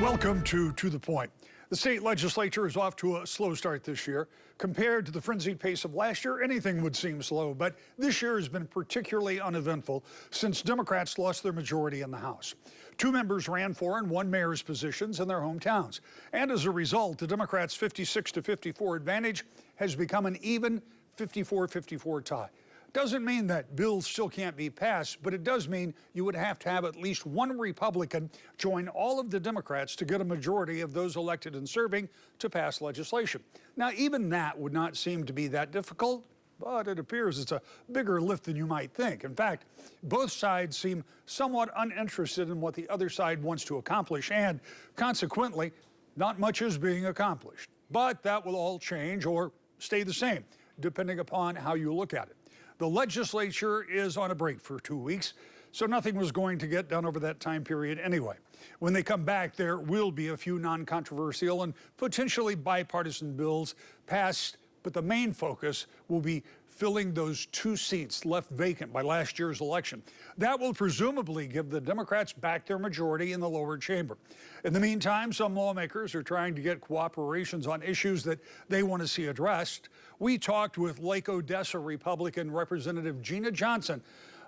Welcome to the Point. The state legislature is off to a slow start this year. Compared to the frenzied pace of last year, anything would seem slow, but this year has been particularly uneventful since Democrats lost their majority in the House. 2 members ran for and won mayor's positions in their hometowns. And as a result, the Democrats' 56-54 advantage has become an even 54-54 tie. Doesn't mean that bills still can't be passed, but it does mean you would have to have at least one Republican join all of the Democrats to get a majority of those elected and serving to pass legislation. Now, even that would not seem to be that difficult, but it appears it's a bigger lift than you might think. In fact, both sides seem somewhat uninterested in what the other side wants to accomplish, and consequently, not much is being accomplished. But that will all change or stay the same, depending upon how you look at it. The legislature is on a break for 2 weeks, so nothing was going to get done over that time period anyway. When they come back, there will be a few non-controversial and potentially bipartisan bills passed, but the main focus will be filling those 2 seats left vacant by last year's election. That will presumably give the Democrats back their majority in the lower chamber. In the meantime, some lawmakers are trying to get cooperations on issues that they want to see addressed. We talked with Lake Odessa Republican Representative Gina Johnsen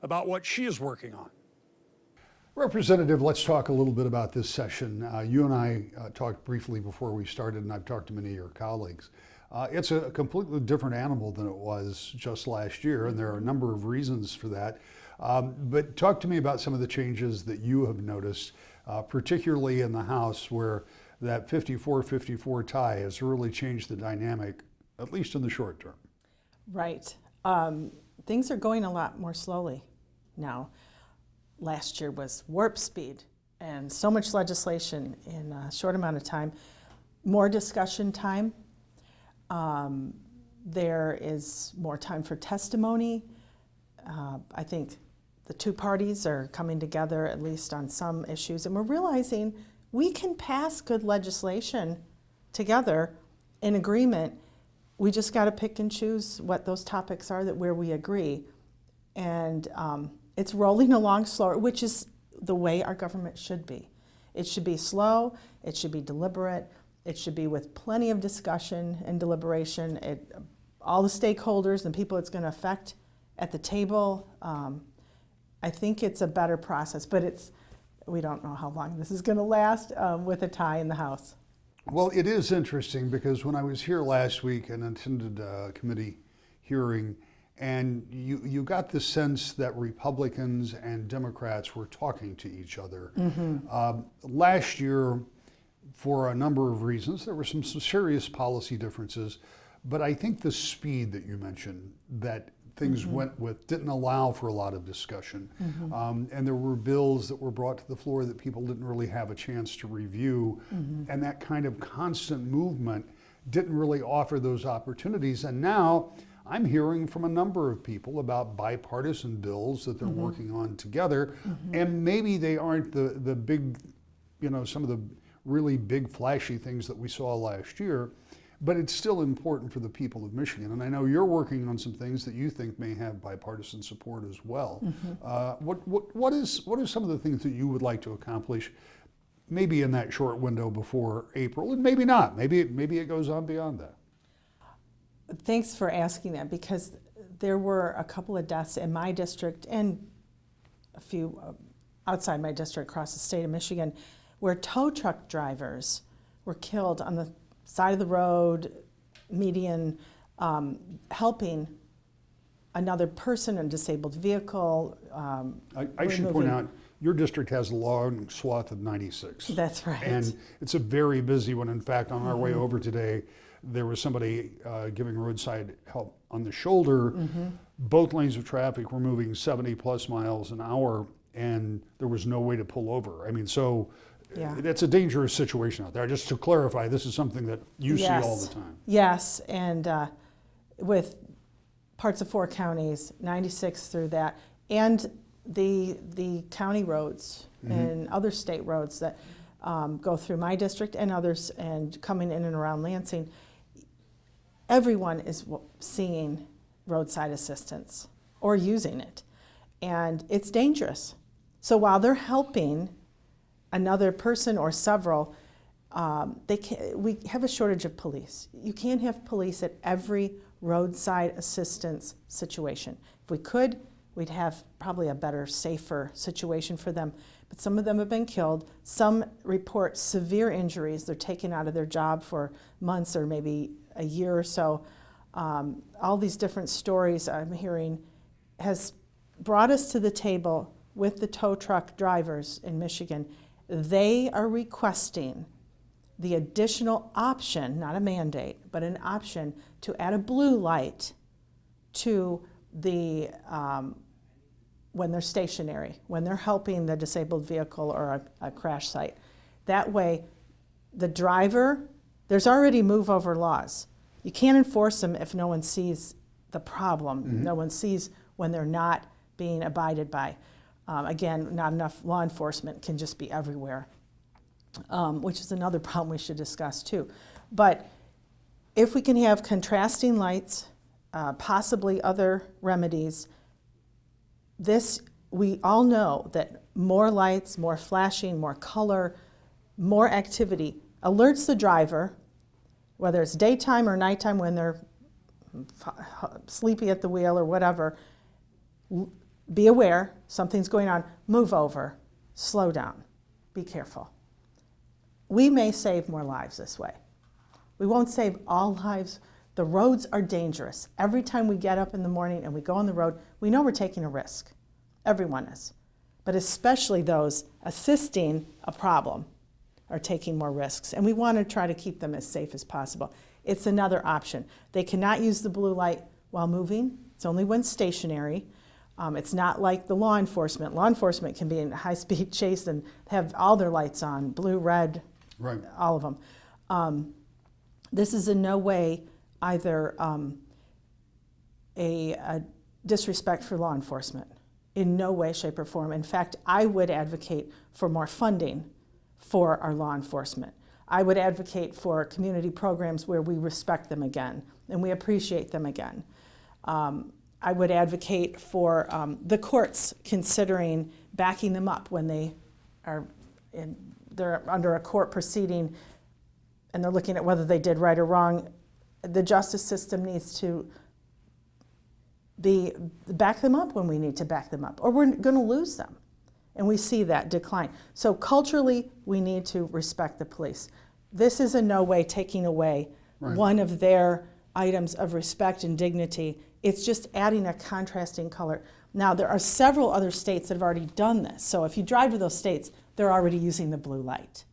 about what she is working on. Representative, let's talk a little bit about this session. You and I talked briefly before we started, and I've talked to many of your colleagues. It's a completely different animal than it was just last year, and there are a number of reasons for that. But talk to me about some of the changes that you have noticed, particularly in the House, where that 54-54 tie has really changed the dynamic, at least in the short term. Right. Things are going a lot more slowly now. Last year was warp speed and so much legislation in a short amount of time. More discussion time. There is more time for testimony. I think the 2 parties are coming together at least on some issues, and we're realizing we can pass good legislation together in agreement. We just got to pick and choose what those topics are where we agree. And it's rolling along slower, which is the way our government should be. It should be slow, it should be deliberate, it should be with plenty of discussion and deliberation. All the stakeholders and people it's going to affect at the table. I think it's a better process, but we don't know how long this is going to last with a tie in the House. Well, it is interesting because when I was here last week and attended a committee hearing, and you got the sense that Republicans and Democrats were talking to each other. Mm-hmm. Last year, for a number of reasons, there were some serious policy differences, but I think the speed that you mentioned that things mm-hmm. went with didn't allow for a lot of discussion. Mm-hmm. And there were bills that were brought to the floor that people didn't really have a chance to review. Mm-hmm. And that kind of constant movement didn't really offer those opportunities. And now I'm hearing from a number of people about bipartisan bills that they're mm-hmm. working on together. Mm-hmm. And maybe they aren't the big, some of the really big flashy things that we saw last year, but it's still important for the people of Michigan. And I know you're working on some things that you think may have bipartisan support as well. Mm-hmm. What are some of the things that you would like to accomplish, maybe in that short window before April, and maybe not? Maybe it goes on beyond that. Thanks for asking that, because there were a couple of deaths in my district and a few outside my district across the state of Michigan where tow truck drivers were killed on the side of the road, median, helping another person in a disabled vehicle. I should point out, your district has a long swath of 96. That's right. And it's a very busy one. In fact, on our way over today, there was somebody giving roadside help on the shoulder. Mm-hmm. Both lanes of traffic were moving 70 plus miles an hour, and there was no way to pull over. I mean, so that's a dangerous situation out there. Just to clarify, this is something that you see all the time. Yes, and with parts of 4 counties, 96 through that, and the county roads mm-hmm. and other state roads that go through my district and others, and coming in and around Lansing, everyone is seeing roadside assistance or using it, and it's dangerous. So while they're helping another person or several, We have a shortage of police. You can't have police at every roadside assistance situation. If we could, we'd have probably a better, safer situation for them. But some of them have been killed. Some report severe injuries. They're taken out of their job for months or maybe a year or so. All these different stories I'm hearing has brought us to the table with the tow truck drivers in Michigan. They are requesting the additional option, not a mandate, but an option to add a blue light to the when they're stationary, when they're helping the disabled vehicle or a crash site. That way, the driver, there's already move over laws. You can't enforce them if no one sees the problem. No one sees when they're not being abided by. Again, not enough law enforcement can just be everywhere, which is another problem we should discuss too. But if we can have contrasting lights, possibly other remedies, we all know that more lights, more flashing, more color, more activity alerts the driver, whether it's daytime or nighttime when they're sleepy at the wheel or whatever. Be aware, something's going on, move over, slow down, be careful. We may save more lives this way. We won't save all lives. The roads are dangerous. Every time we get up in the morning and we go on the road, we know we're taking a risk. Everyone is. But especially those assisting a problem are taking more risks. And we want to try to keep them as safe as possible. It's another option. They cannot use the blue light while moving. It's only when stationary. It's not like the law enforcement. Law enforcement can be in a high-speed chase and have all their lights on, blue, red, right, all of them. This is in no way either a disrespect for law enforcement. In no way, shape, or form. In fact, I would advocate for more funding for our law enforcement. I would advocate for community programs where we respect them again and we appreciate them again. I would advocate for the courts considering backing them up when they're under a court proceeding and they're looking at whether they did right or wrong. The justice system needs to back them up when we need to back them up, or we're going to lose them. And we see that decline. So culturally, we need to respect the police. This is in no way taking away one of their items of respect and dignity. It's just adding a contrasting color. Now, there are several other states that have already done this. So if you drive to those states, they're already using the blue light.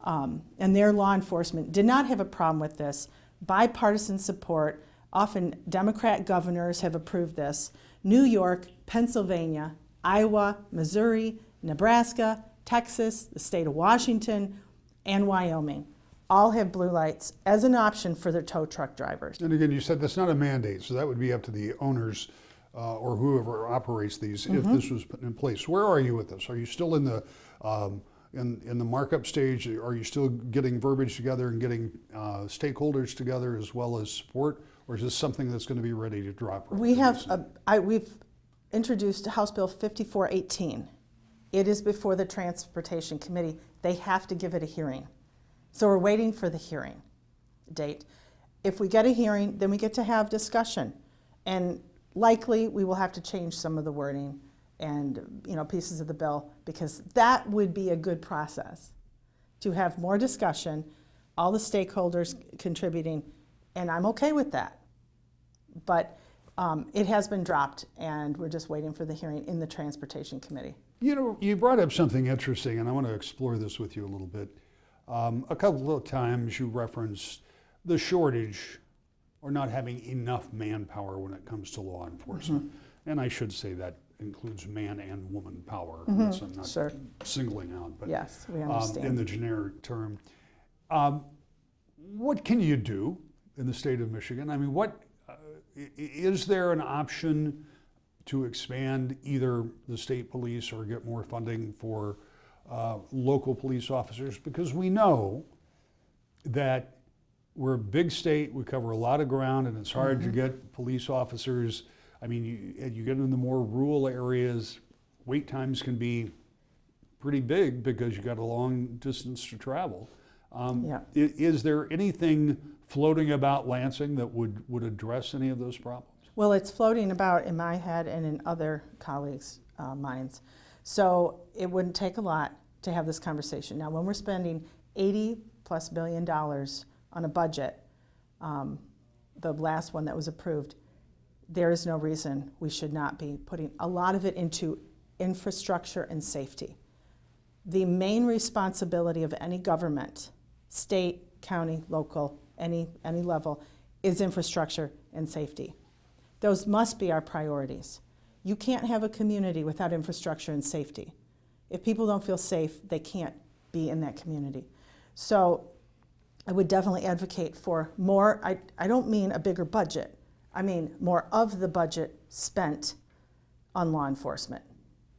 And their law enforcement did not have a problem with this. Bipartisan support. Often Democrat governors have approved this. New York, Pennsylvania, Iowa, Missouri, Nebraska, Texas, the state of Washington, and Wyoming all have blue lights as an option for their tow truck drivers. And again, you said that's not a mandate, so that would be up to the owners or whoever operates these if this was put in place. Where are you with this? Are you still in the markup stage? Are you still getting verbiage together and getting stakeholders together as well as support? Or is this something that's going to be ready to drop? We've introduced House Bill 5418. It is before the Transportation Committee. They have to give it a hearing. So we're waiting for the hearing date. If we get a hearing, then we get to have discussion. And likely we will have to change some of the wording and pieces of the bill, because that would be a good process to have more discussion, all the stakeholders contributing, and I'm okay with that. But it has been dropped, and we're just waiting for the hearing in the Transportation Committee. You brought up something interesting, and I want to explore this with you a little bit. A couple of times you referenced the shortage or not having enough manpower when it comes to law enforcement. And I should say that includes man and woman power. That's, I'm not singling out, but yes, we understand. In the generic term. What can you do in the state of Michigan? I mean, is there an option to expand either the state police or get more funding for local police officers? Because we know that we're a big state, we cover a lot of ground, and it's hard to get police officers. I mean, you get into the more rural areas, wait times can be pretty big because you got a long distance to travel. Yeah. Is there anything floating about Lansing that would address any of those problems? Well, it's floating about in my head and in other colleagues' minds. So it wouldn't take a lot to have this conversation. Now, when we're spending $80+ billion on a budget, the last one that was approved, there is no reason we should not be putting a lot of it into infrastructure and safety. The main responsibility of any government, state, county, local, any level, is infrastructure and safety. Those must be our priorities. You can't have a community without infrastructure and safety. If people don't feel safe, they can't be in that community. So I would definitely advocate for more. I don't mean a bigger budget. I mean more of the budget spent on law enforcement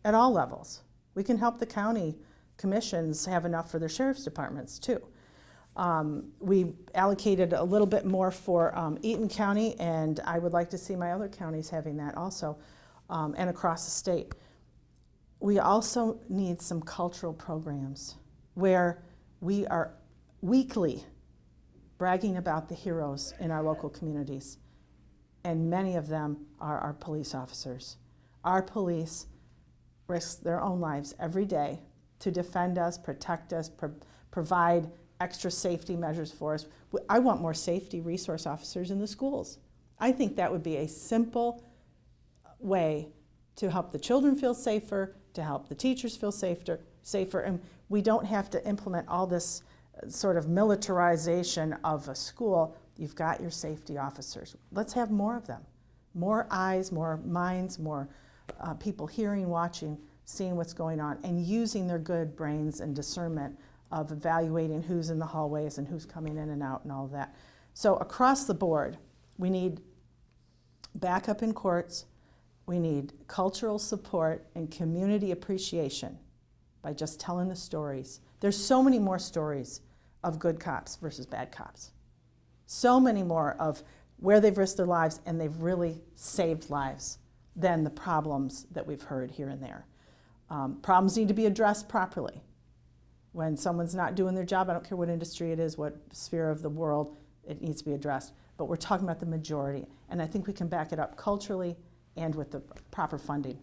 at all levels. We can help the county commissions have enough for their sheriff's departments too. We allocated a little bit more for Eaton County, and I would like to see my other counties having that also, and across the state. We also need some cultural programs where we are weekly bragging about the heroes in our local communities, and many of them are our police officers. Our police risk their own lives every day to defend us, protect us, provide extra safety measures for us. I want more safety resource officers in the schools. I think that would be a simple way to help the children feel safer, to help the teachers feel safer, and we don't have to implement all this sort of militarization of a school. You've got your safety officers. Let's have more of them. More eyes, more minds, more people hearing, watching, seeing what's going on, and using their good brains and discernment of evaluating who's in the hallways and who's coming in and out and all of that. So across the board, we need backup in courts, we need cultural support and community appreciation by just telling the stories. There's so many more stories of good cops versus bad cops. So many more of where they've risked their lives and they've really saved lives than the problems that we've heard here and there. Problems need to be addressed properly. When someone's not doing their job, I don't care what industry it is, what sphere of the world, it needs to be addressed. But we're talking about the majority, and I think we can back it up culturally and with the proper funding.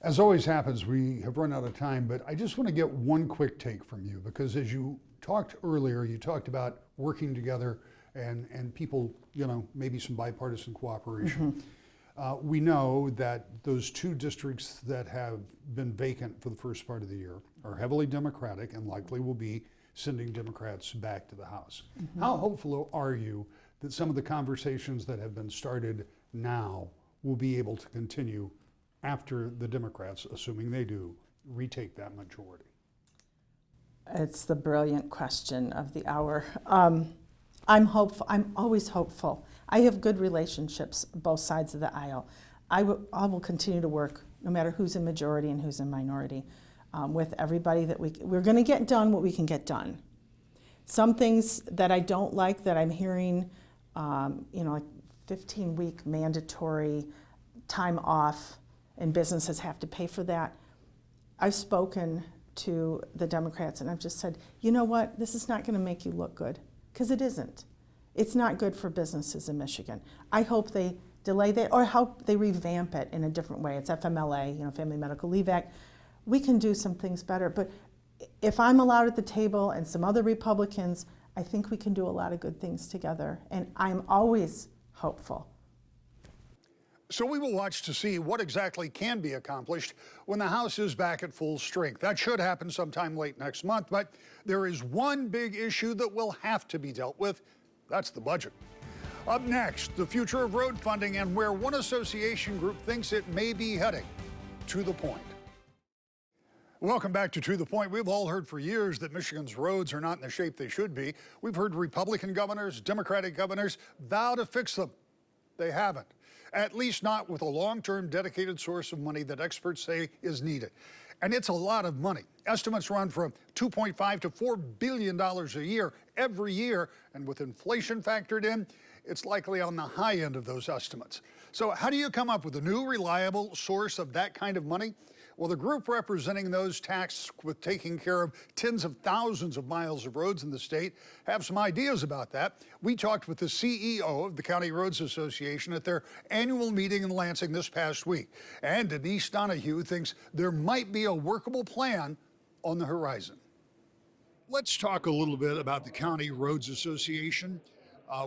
As always happens, we have run out of time, but I just want to get one quick take from you, because as you talked earlier, you talked about working together and people, maybe some bipartisan cooperation. We know that those two districts that have been vacant for the first part of the year are heavily Democratic and likely will be sending Democrats back to the House. How hopeful are you that some of the conversations that have been started now will be able to continue after the Democrats, assuming they do, retake that majority? It's the brilliant question of the hour. I'm hopeful. I'm always hopeful. I have good relationships both sides of the aisle. I will continue to work, no matter who's in majority and who's in minority, with everybody that we're going to get done what we can get done. Some things that I don't like that I'm hearing, like 15-week mandatory time off, and businesses have to pay for that. I've spoken to the Democrats and I've just said, you know what, this is not going to make you look good, because it isn't. It's not good for businesses in Michigan. I hope they delay that or hope they revamp it in a different way. It's FMLA, Family Medical Leave Act. We can do some things better, but if I'm allowed at the table and some other Republicans, I think we can do a lot of good things together, and I'm always hopeful. So we will watch to see what exactly can be accomplished when the House is back at full strength. That should happen sometime late next month, but there is one big issue that will have to be dealt with. That's the budget. Up next, the future of road funding and where one association group thinks it may be heading. To the point. Welcome back to the Point. We've all heard for years that Michigan's roads are not in the shape they should be. We've heard Republican governors, Democratic governors vow to fix them. They haven't. At least not with a long-term dedicated source of money that experts say is needed. And it's a lot of money. Estimates run from $2.5 to $4 billion a year, every year. And with inflation factored in, it's likely on the high end of those estimates. So how do you come up with a new, reliable source of that kind of money? Well, the group representing those tasked with taking care of tens of thousands of miles of roads in the state have some ideas about that. We talked with the CEO of the County Roads Association at their annual meeting in Lansing this past week. And Denise Donahue thinks there might be a workable plan on the horizon. Let's talk a little bit about the County Roads Association.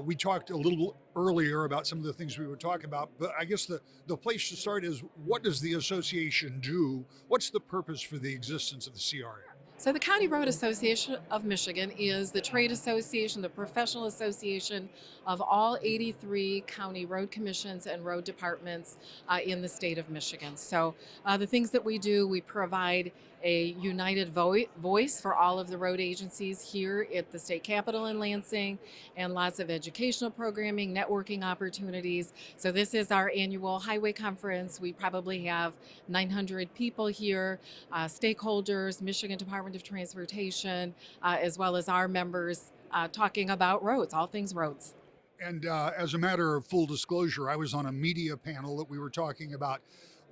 We talked a little earlier about some of the things we were talking about, but I guess the place to start is, what does the association do? What's the purpose for the existence of the CRA? So the County Road Association of Michigan is the trade association, the professional association of all 83 county road commissions and road departments in the state of Michigan. So the things that we do, we provide a united voice for all of the road agencies here at the state capitol in Lansing, and lots of educational programming, networking opportunities. So this is our annual highway conference. We probably have 900 people here, stakeholders, Michigan Department of Transportation, as well as our members talking about roads, all things roads. And as a matter of full disclosure, I was on a media panel that we were talking about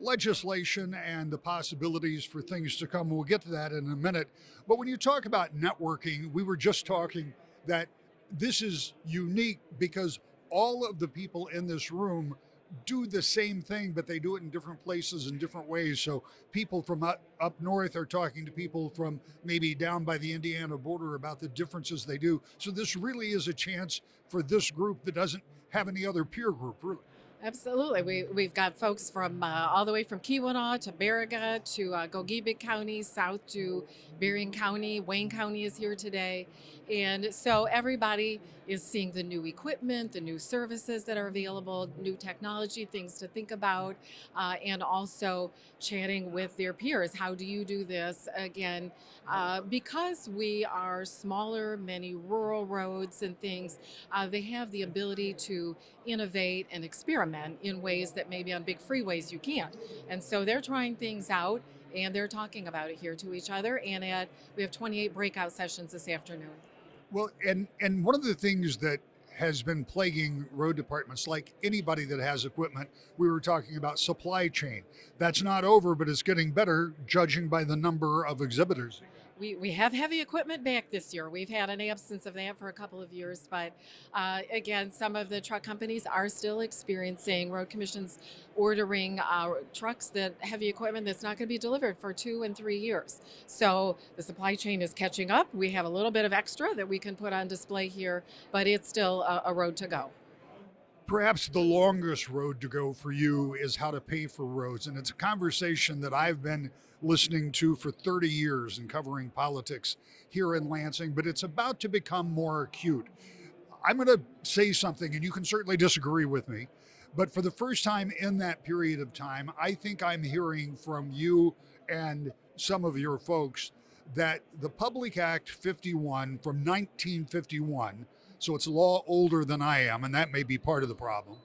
legislation and the possibilities for things to come. We'll get to that in a minute. But when you talk about networking, we were just talking that this is unique because all of the people in this room do the same thing, but they do it in different places in different ways. So people from up north are talking to people from maybe down by the Indiana border about the differences they do. So this really is a chance for this group that doesn't have any other peer group, really. Absolutely. We've got folks from all the way from Keweenaw to Baraga to Gogebic County, south to Berrien County. Wayne County is here today. And so everybody is seeing the new equipment, the new services that are available, new technology, things to think about, and also chatting with their peers. How do you do this? Again, because we are smaller, many rural roads and things, they have the ability to innovate and experiment in ways that maybe on big freeways you can't. And so they're trying things out and they're talking about it here to each other. And we have 28 breakout sessions this afternoon. Well, and one of the things that has been plaguing road departments, like anybody that has equipment, we were talking about supply chain. That's not over, but it's getting better, judging by the number of exhibitors. We have heavy equipment back this year. We've had an absence of that for a couple of years, but again, some of the truck companies are still experiencing road commissions ordering trucks, that heavy equipment that's not going to be delivered for 2 and 3 years. So the supply chain is catching up. We have a little bit of extra that we can put on display here, but it's still a road to go. Perhaps the longest road to go for you is how to pay for roads. And it's a conversation that I've been listening to for 30 years and covering politics here in Lansing, but it's about to become more acute. I'm going to say something, and you can certainly disagree with me, but for the first time in that period of time, I think I'm hearing from you and some of your folks that the Public Act 51 from 1951, so it's a law older than I am, and that may be part of the problem,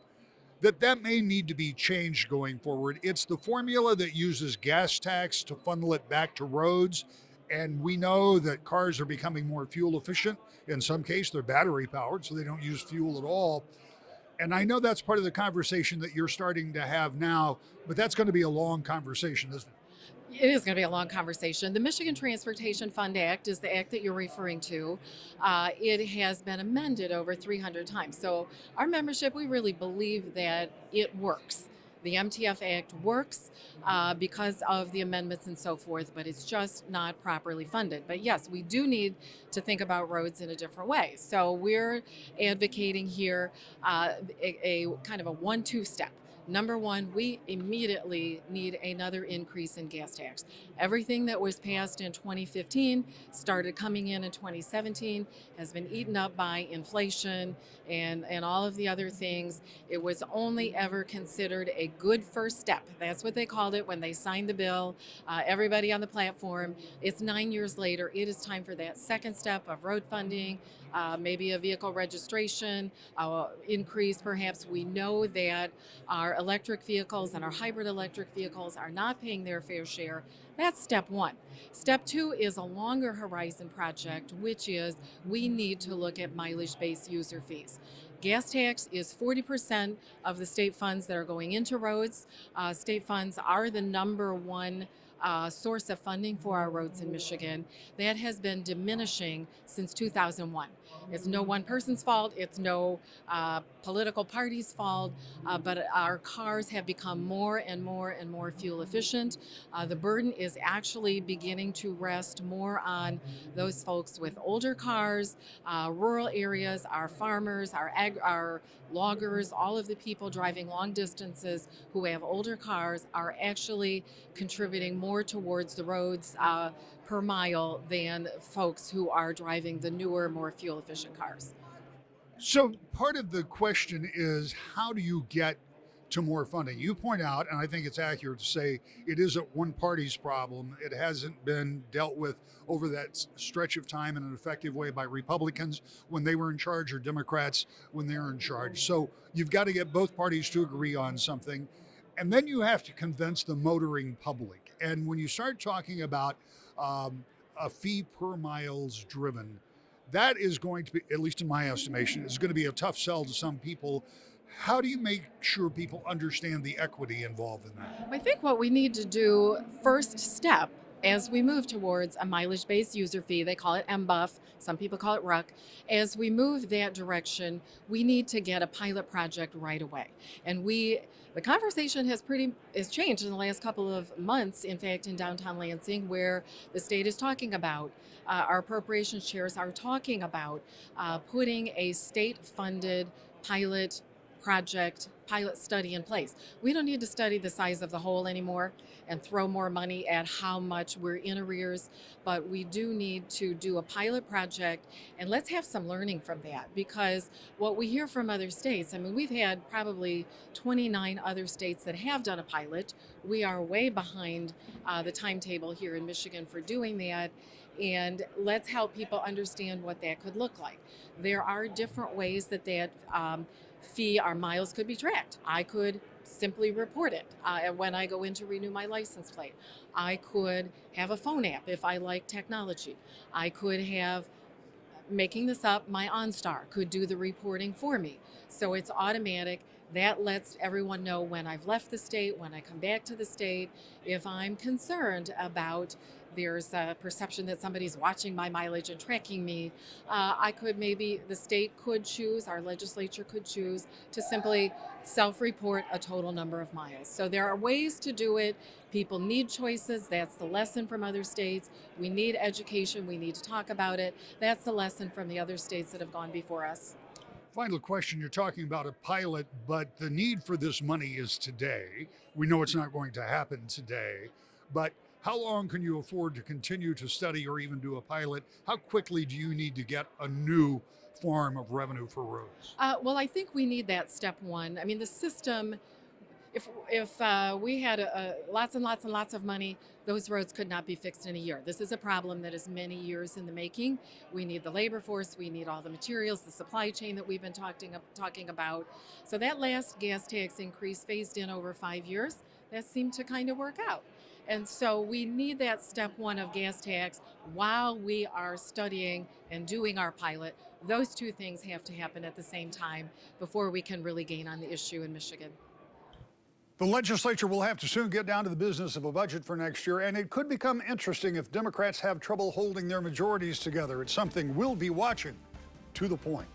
that may need to be changed going forward. It's the formula that uses gas tax to funnel it back to roads, and we know that cars are becoming more fuel efficient. In some case, they're battery powered, so they don't use fuel at all. And I know that's part of the conversation that you're starting to have now, but that's going to be a long conversation, isn't it? It is going to be a long conversation. The Michigan Transportation Fund Act is the act that you're referring to. It has been amended over 300 times. So our membership, we really believe that it works. The MTF Act works because of the amendments and so forth, but it's just not properly funded. But yes, we do need to think about roads in a different way. So we're advocating here a kind of a 1-2 step. Number one, we immediately need another increase in gas tax. Everything that was passed in 2015 started coming in 2017, has been eaten up by inflation and all of the other things. It was only ever considered a good first step. That's what they called it when they signed the bill. Everybody on the platform. It's 9 years later. It is time for that second step of road funding, maybe a vehicle registration increase perhaps. We know that our electric vehicles and our hybrid electric vehicles are not paying their fair share. That's step one. Step two is a longer horizon project, which is we need to look at mileage-based user fees. Gas tax is 40% of the state funds that are going into roads. State funds are the number one source of funding for our roads in Michigan that has been diminishing since 2001. It's no one person's fault, it's no political party's fault, but our cars have become more and more and more fuel efficient. The burden is actually beginning to rest more on those folks with older cars, rural areas, our farmers, our loggers, all of the people driving long distances who have older cars are actually contributing more towards the roads per mile than folks who are driving the newer, more fuel efficient cars. So part of the question is, how do you get to more funding? You point out, and I think it's accurate to say, it isn't one party's problem. It hasn't been dealt with over that stretch of time in an effective way by Republicans when they were in charge or Democrats when they're in charge. So you've got to get both parties to agree on something. And then you have to convince the motoring public. And when you start talking about a fee per miles driven, that is going to be, at least in my estimation, is going to be a tough sell to some people. How do you make sure people understand the equity involved in that? I think what we need to do, first step, as we move towards a mileage-based user fee, they call it MBUF, some people call it RUC, as we move that direction, we need to get a pilot project right away. And the conversation has changed in the last couple of months, in fact, in downtown Lansing, where the state is talking about, our appropriations chairs are talking about putting a state-funded pilot study in place. We don't need to study the size of the hole anymore and throw more money at how much we're in arrears, but we do need to do a pilot project, and let's have some learning from that, because what we hear from other states, I mean, we've had probably 29 other states that have done a pilot. We are way behind the timetable here in Michigan for doing that, and let's help people understand what that could look like. There are different ways that fee, our miles could be tracked. I could simply report it when I go in to renew my license plate. I could have a phone app if I like technology. I could have, making this up, my OnStar could do the reporting for me. So it's automatic. That lets everyone know when I've left the state, when I come back to the state. If I'm concerned about there's a perception that somebody's watching my mileage and tracking me, the state could choose, our legislature could choose to simply self-report a total number of miles. So there are ways to do it. People need choices. That's the lesson from other states. We need education. We need to talk about it. That's the lesson from the other states that have gone before us. Final question, you're talking about a pilot, but the need for this money is today. We know it's not going to happen today, but how long can you afford to continue to study or even do a pilot? How quickly do you need to get a new form of revenue for roads? Well, I think we need that step one. I mean, the system, if we had lots and lots and lots of money, those roads could not be fixed in a year. This is a problem that is many years in the making. We need the labor force, we need all the materials, the supply chain that we've been talking about. So that last gas tax increase phased in over 5 years, that seemed to kind of work out. And so we need that step one of gas tax while we are studying and doing our pilot. Those two things have to happen at the same time before we can really gain on the issue in Michigan. The legislature will have to soon get down to the business of a budget for next year, and it could become interesting if Democrats have trouble holding their majorities together. It's something we'll be watching. To the point.